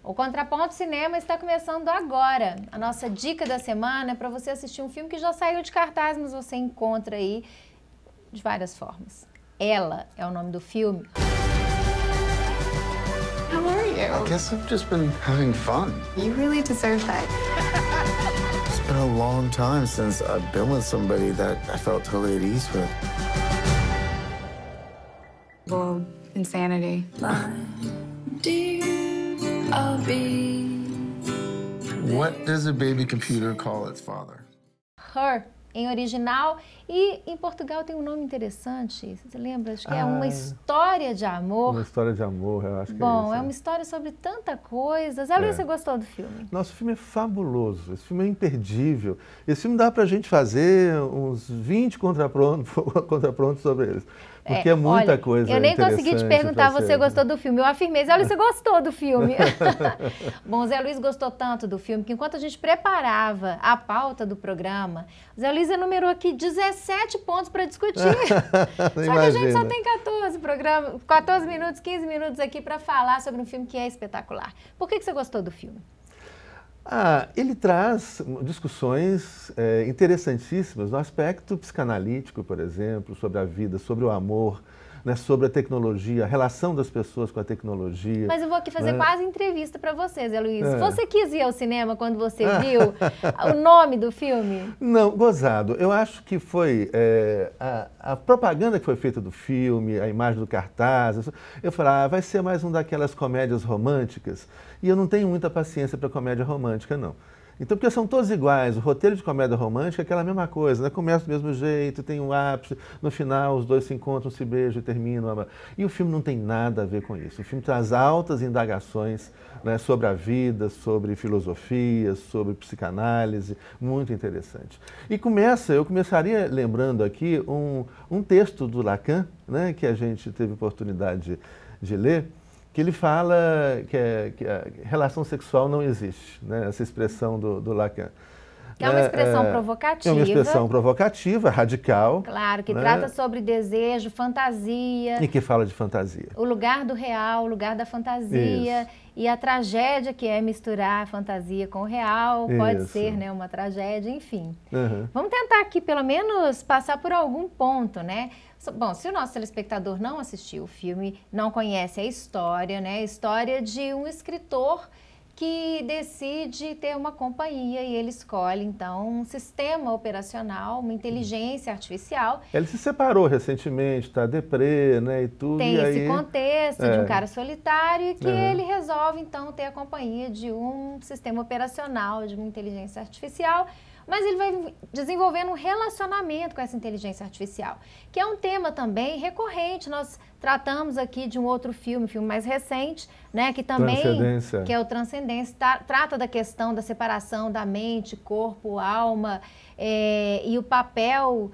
O Contraponto Cinema está começando agora. A nossa dica da semana é para você assistir um filme que já saiu de cartaz, mas você encontra aí de várias formas. Ela é o nome do filme. How are you? I guess I've just been having fun. You really deserve that. It's been a long time since I've been with somebody that I felt totally at ease with. Well, insanity. What does a baby computer call its father? Her, em original, e em Portugal tem um nome interessante, você lembra? Acho que é Uma História de Amor. Uma História de Amor, eu acho que Bom, é isso. É uma história sobre tanta coisa. Zé Luiz, você gostou do filme? Nosso filme é fabuloso, esse filme é imperdível. Esse filme dá pra gente fazer uns 20 contrapontos sobre eles. Porque é muita olha, coisa. Eu nem consegui te perguntar, você gostou do filme. Eu afirmei, Zé Luiz, você gostou do filme? Bom, Zé Luiz gostou tanto do filme que enquanto a gente preparava a pauta do programa, o Zé Luiz enumerou aqui 17 pontos para discutir. Só que a gente só tem 14 minutos, 15 minutos aqui para falar sobre um filme que é espetacular. Por que você gostou do filme? Ele traz discussões interessantíssimas no aspecto psicanalítico, por exemplo, sobre a vida, sobre o amor, né, sobre a tecnologia, a relação das pessoas com a tecnologia. Mas eu vou aqui fazer quase entrevista para você, Zé Luiz. Você quis ir ao cinema quando você viu o nome do filme? Não, gozado. Eu acho que foi a propaganda que foi feita do filme, a imagem do cartaz. Eu falei, vai ser mais um daquelas comédias românticas. E eu não tenho muita paciência para comédia romântica, não. Então, porque são todos iguais, o roteiro de comédia romântica é aquela mesma coisa, né? Começa do mesmo jeito, tem um ápice, no final os dois se encontram, se beijam e terminam. E o filme não tem nada a ver com isso. O filme traz altas indagações, né, sobre a vida, sobre filosofia, sobre psicanálise, muito interessante. E eu começaria lembrando aqui um texto do Lacan, né, que a gente teve oportunidade de ler, que ele fala que a relação sexual não existe, né? Essa expressão do Lacan. Que é uma expressão provocativa. É uma expressão provocativa, radical. Claro, que né? trata sobre desejo, fantasia. E que fala de fantasia. O lugar do real, o lugar da fantasia. Isso. E a tragédia que é misturar a fantasia com o real. Pode ser, né, uma tragédia, enfim. Vamos tentar aqui, pelo menos, passar por algum ponto, né? Bom, se o nosso telespectador não assistiu o filme, não conhece a história, né? A história de um escritor que decide ter uma companhia e ele escolhe, então, um sistema operacional, uma inteligência artificial. Ele se separou recentemente, está deprê, né, e tudo. Tem e esse aí, contexto de um cara solitário e que ele resolve, então, ter a companhia de um sistema operacional, de uma inteligência artificial. Mas ele vai desenvolvendo um relacionamento com essa inteligência artificial, que é um tema também recorrente. Nós tratamos aqui de um outro filme, um filme mais recente, né, que também, que é o Transcendência, trata da questão da separação da mente, corpo, alma, e o papel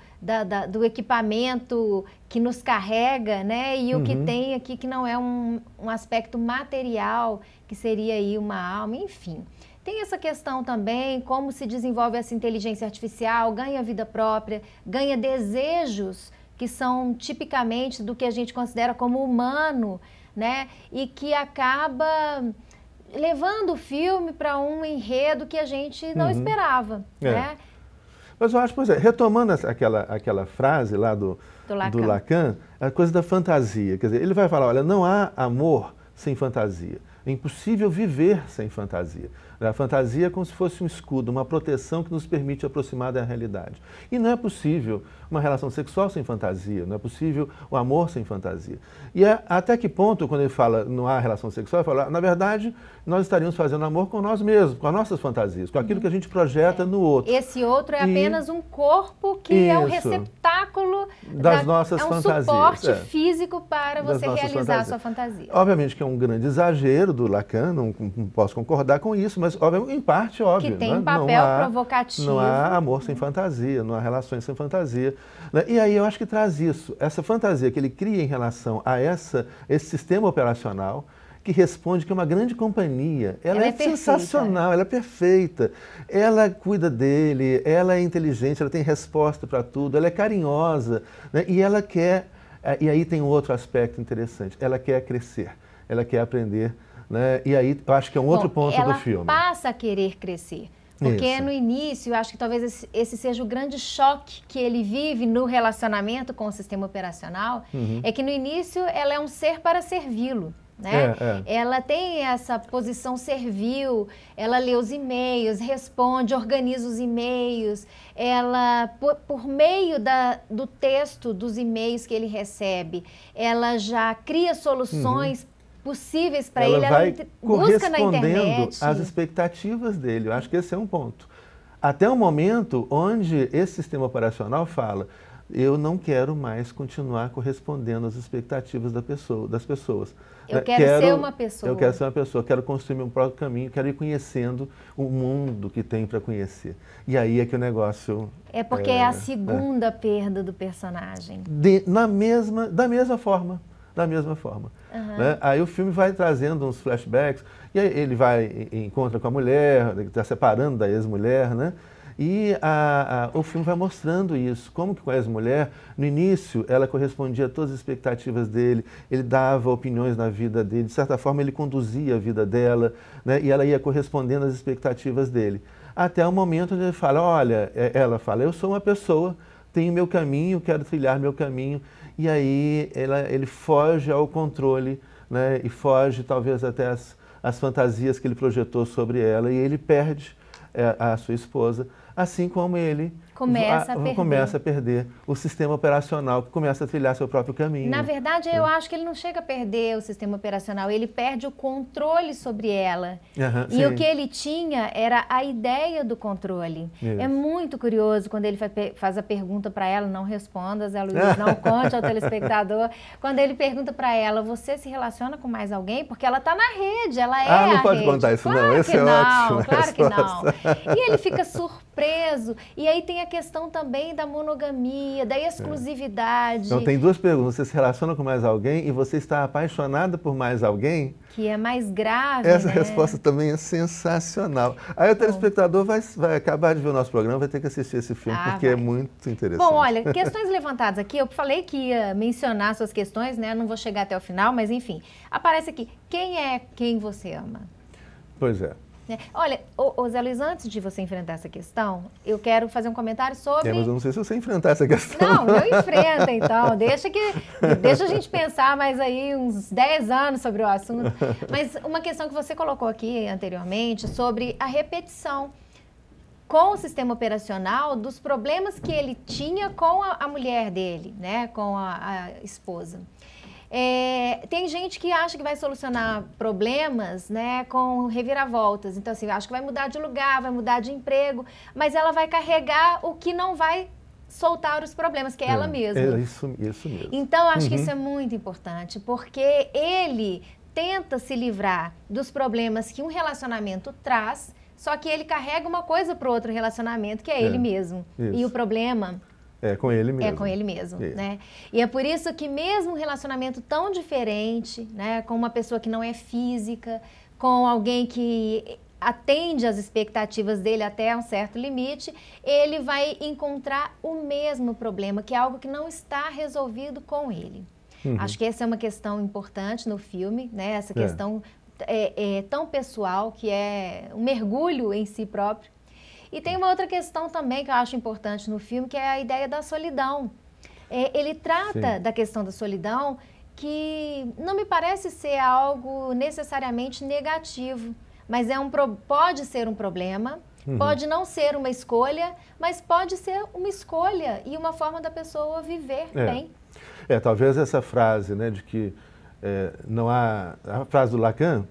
do equipamento que nos carrega, né, e o que tem aqui que não é um aspecto material, que seria aí uma alma, enfim. Tem essa questão também, como se desenvolve essa inteligência artificial, ganha vida própria, ganha desejos que são tipicamente do que a gente considera como humano, né? E que acaba levando o filme para um enredo que a gente não esperava, né? Mas eu acho, por exemplo, retomando aquela frase lá do Lacan, a coisa da fantasia. Quer dizer, ele vai falar, olha, não há amor sem fantasia. É impossível viver sem fantasia. A fantasia é como se fosse um escudo, uma proteção que nos permite aproximar da realidade. E não é possível uma relação sexual sem fantasia, não é possível o amor sem fantasia. E até que ponto, quando ele fala não há relação sexual, ele fala, na verdade, nós estaríamos fazendo amor com nós mesmos, com as nossas fantasias, com aquilo que a gente projeta no outro. Esse outro é apenas um corpo que é um receptáculo das nossas fantasias. É um suporte físico para você realizar a sua fantasia. Obviamente que é um grande exagero do Lacan, não posso concordar com isso, mas obviamente, em parte, óbvio. Que tem um papel provocativo. Não há amor sem fantasia, não há relações sem fantasia. Né? E aí eu acho que traz isso, essa fantasia que ele cria em relação a esse sistema operacional, que responde que é uma grande companhia. Ela é sensacional, ela é perfeita. Ela cuida dele, ela é inteligente, ela tem resposta para tudo, ela é carinhosa, né? E ela quer... E aí tem um outro aspecto interessante, ela quer crescer, ela quer aprender né? E aí eu acho que é um outro ponto do filme. Ela passa a querer crescer. Porque Isso. no início, eu acho que talvez esse seja o grande choque que ele vive no relacionamento com o sistema operacional, é que no início ela é um ser para servi-lo. Né? Ela tem essa posição servil, ela lê os e-mails, responde, organiza os e-mails, ela, por meio do texto dos e-mails que ele recebe, ela já cria soluções possíveis para ele, ela busca na internet. Às expectativas dele, eu acho que esse é um ponto. Até o momento onde esse sistema operacional fala, eu não quero mais continuar correspondendo às expectativas das pessoas. Eu quero ser uma pessoa. Eu quero ser uma pessoa, quero construir meu próprio caminho, quero ir conhecendo o mundo que tem para conhecer. E aí é que o negócio... É porque é a segunda perda do personagem. Da mesma forma. Né? Aí o filme vai trazendo uns flashbacks, e aí ele vai encontra com a mulher, está separando da ex-mulher, né? E o filme vai mostrando isso, como que com a ex-mulher, no início, ela correspondia a todas as expectativas dele, ele dava opiniões na vida dele, de certa forma ele conduzia a vida dela, né? E ela ia correspondendo às expectativas dele. Até o momento onde ele fala, olha, ela fala, eu sou uma pessoa, tenho meu caminho, quero trilhar meu caminho, e aí ele foge ao controle, né? E foge talvez até as fantasias que ele projetou sobre ela, e ele perde a sua esposa, assim como ele começa a perder o sistema operacional, que começa a trilhar seu próprio caminho. Na verdade, eu acho que ele não chega a perder o sistema operacional, ele perde o controle sobre ela. E sim. o que ele tinha era a ideia do controle. Isso. É muito curioso quando ele faz a pergunta para ela, não responda, Zé Luiz, não conte ao telespectador. Quando ele pergunta para ela, você se relaciona com mais alguém? Porque ela está na rede, ela é a rede. Não pode contar isso claro não, esse é ótimo. Claro que não. E ele fica surpreso. E aí tem a questão também da monogamia, da exclusividade. Então tem duas perguntas, você se relaciona com mais alguém e você está apaixonada por mais alguém? Que é mais grave, Essa né? resposta também é sensacional. Aí o telespectador vai acabar de ver o nosso programa, vai ter que assistir esse filme, porque é muito interessante. Bom, olha, questões levantadas aqui, eu falei que ia mencionar suas questões, né? Não vou chegar até o final, mas enfim. Aparece aqui, quem é quem você ama? Pois é. Olha, Zé Luiz, antes de você enfrentar essa questão, eu quero fazer um comentário sobre... Mas eu não sei se você enfrentar essa questão. Não, eu enfrento então, deixa a gente pensar mais aí uns 10 anos sobre o assunto. Mas uma questão que você colocou aqui anteriormente sobre a repetição com o sistema operacional dos problemas que ele tinha com a mulher dele, né, com a esposa. Tem gente que acha que vai solucionar problemas, né, com reviravoltas. Então, assim, acho que vai mudar de lugar, vai mudar de emprego, mas ela vai carregar o que não vai soltar os problemas, que é ela mesma. Isso mesmo. Então, acho que isso é muito importante, porque ele tenta se livrar dos problemas que um relacionamento traz, só que ele carrega uma coisa para o outro relacionamento, que é ele mesmo. Isso. E o problema... É com ele mesmo. É com ele mesmo, né? E é por isso que mesmo um relacionamento tão diferente, né, com uma pessoa que não é física, com alguém que atende às expectativas dele até um certo limite, ele vai encontrar o mesmo problema, que é algo que não está resolvido com ele. Acho que essa é uma questão importante no filme, né? Essa questão tão pessoal, que é um mergulho em si próprio. E tem uma outra questão também que eu acho importante no filme, que é a ideia da solidão. Ele trata da questão da solidão, que não me parece ser algo necessariamente negativo, mas pode ser um problema, pode não ser uma escolha, mas pode ser uma escolha e uma forma da pessoa viver bem. Talvez essa frase, né, de que não há... A frase do Lacan,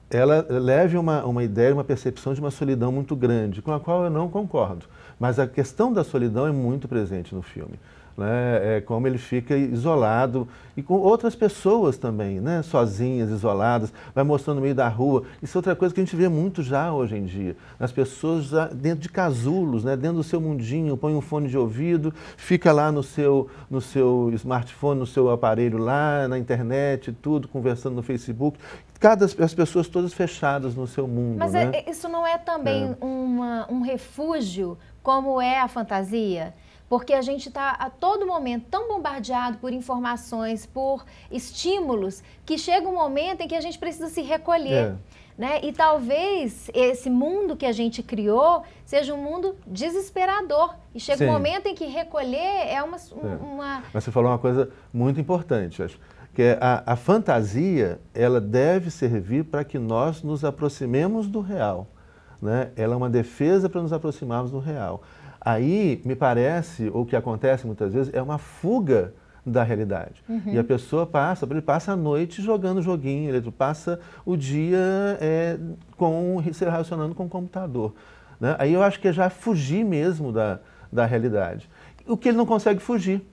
ela leve uma ideia, uma percepção de uma solidão muito grande, com a qual eu não concordo. Mas a questão da solidão é muito presente no filme. Né? É como ele fica isolado e com outras pessoas também, né? Sozinhas, isoladas, vai mostrando no meio da rua. Isso é outra coisa que a gente vê muito já hoje em dia. As pessoas já dentro de casulos, né? Dentro do seu mundinho, põe um fone de ouvido, fica lá no seu smartphone, no seu aparelho lá, na internet, tudo, conversando no Facebook. As pessoas todas fechadas no seu mundo. Mas né? Isso não é também um refúgio, como é a fantasia? porque a gente está a todo momento tão bombardeado por informações, por estímulos, que chega um momento em que a gente precisa se recolher. Né? E talvez esse mundo que a gente criou seja um mundo desesperador. E chega um momento em que recolher é uma... Mas você falou uma coisa muito importante, acho, que é a fantasia, ela deve servir para que nós nos aproximemos do real. Né? Ela é uma defesa para nos aproximarmos do real. Aí, me parece, ou o que acontece muitas vezes, é uma fuga da realidade. E a pessoa ele passa a noite jogando joguinho, ele passa o dia se relacionando com o computador. Né? Aí eu acho que é já fugir mesmo da realidade. O que ele não consegue fugir,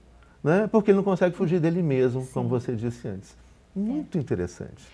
né? Porque ele não consegue fugir dele mesmo, como você disse antes. Muito interessante.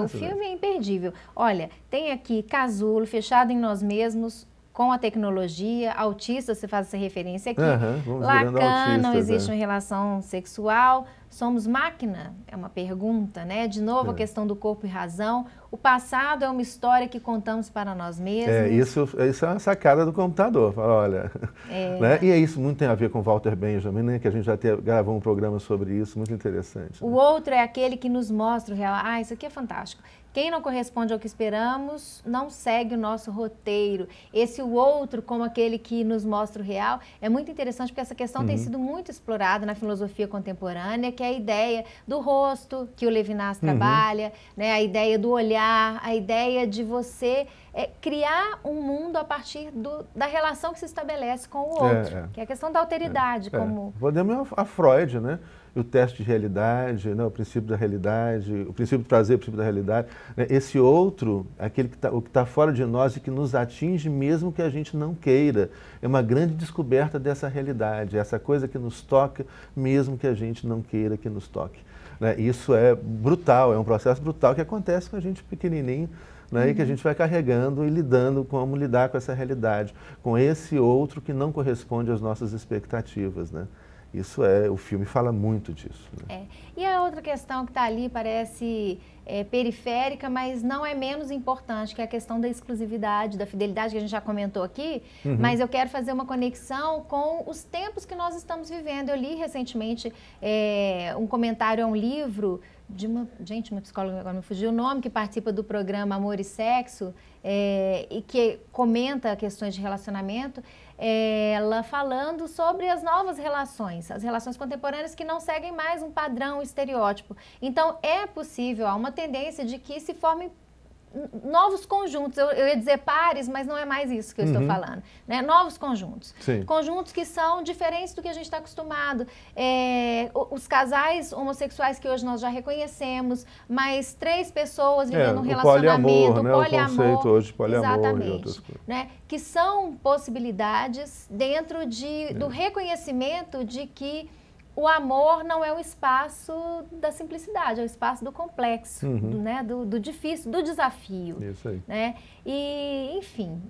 O filme é imperdível. Olha, tem aqui casulo, fechado em nós mesmos, com a tecnologia, autista, você faz essa referência aqui. Lacan, não existe uma relação sexual. Somos máquina? É uma pergunta, né? De novo, a questão do corpo e razão. O passado é uma história que contamos para nós mesmos. Isso é uma sacada do computador. Olha, né? E isso muito tem a ver com Walter Benjamin, né? Que a gente já gravou um programa sobre isso, muito interessante. O outro é aquele que nos mostra o real. Isso aqui é fantástico. Quem não corresponde ao que esperamos, não segue o nosso roteiro. Esse o outro, como aquele que nos mostra o real, é muito interessante porque essa questão tem sido muito explorada na filosofia contemporânea, que é a ideia do rosto, que o Levinas trabalha, né? A ideia do olhar, a ideia de você criar um mundo a partir da relação que se estabelece com o outro, que é a questão da alteridade. Podemos a Freud, né? O teste de realidade, né? O princípio da realidade, o princípio do prazer, o princípio da realidade. Né? Esse outro, o que está fora de nós e que nos atinge mesmo que a gente não queira, é uma grande descoberta dessa realidade, essa coisa que nos toca mesmo que a gente não queira que nos toque. Né? Isso é brutal, é um processo brutal que acontece com a gente pequenininho, né? E que a gente vai carregando e lidando como lidar com essa realidade, com esse outro que não corresponde às nossas expectativas, né? Isso o filme fala muito disso. Né? E a outra questão que está ali parece periférica, mas não é menos importante, que é a questão da exclusividade, da fidelidade, que a gente já comentou aqui, mas eu quero fazer uma conexão com os tempos que nós estamos vivendo. Eu li recentemente um comentário a um livro de uma psicóloga, agora me fugiu o nome, que participa do programa Amor e Sexo, e que comenta questões de relacionamento, ela falando sobre as novas relações, as relações contemporâneas que não seguem mais um padrão, um estereótipo. Então, é possível, há uma tendência de que se formem novos conjuntos, eu ia dizer pares, mas não é mais isso que eu estou falando, né? Novos conjuntos, conjuntos que são diferentes do que a gente está acostumado, os casais homossexuais que hoje nós já reconhecemos, mas 3 pessoas vivendo um relacionamento, né? O conceito hoje de poliamor, exatamente, e outras coisas. Né? Que são possibilidades dentro do reconhecimento de que o amor não é o espaço da simplicidade, é o espaço do complexo, do difícil, do desafio. Isso aí. Né? E, enfim,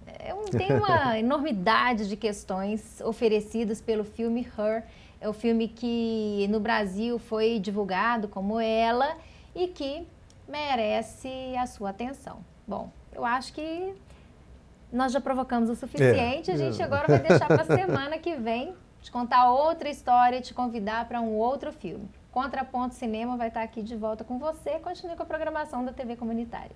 tem uma enormidade de questões oferecidas pelo filme Her. É o filme que no Brasil foi divulgado como Ela e que merece a sua atenção. Bom, eu acho que nós já provocamos o suficiente, a gente agora vai deixar para a semana que vem te contar outra história e te convidar para um outro filme. Contraponto Cinema vai estar aqui de volta com você. Continue com a programação da TV Comunitária.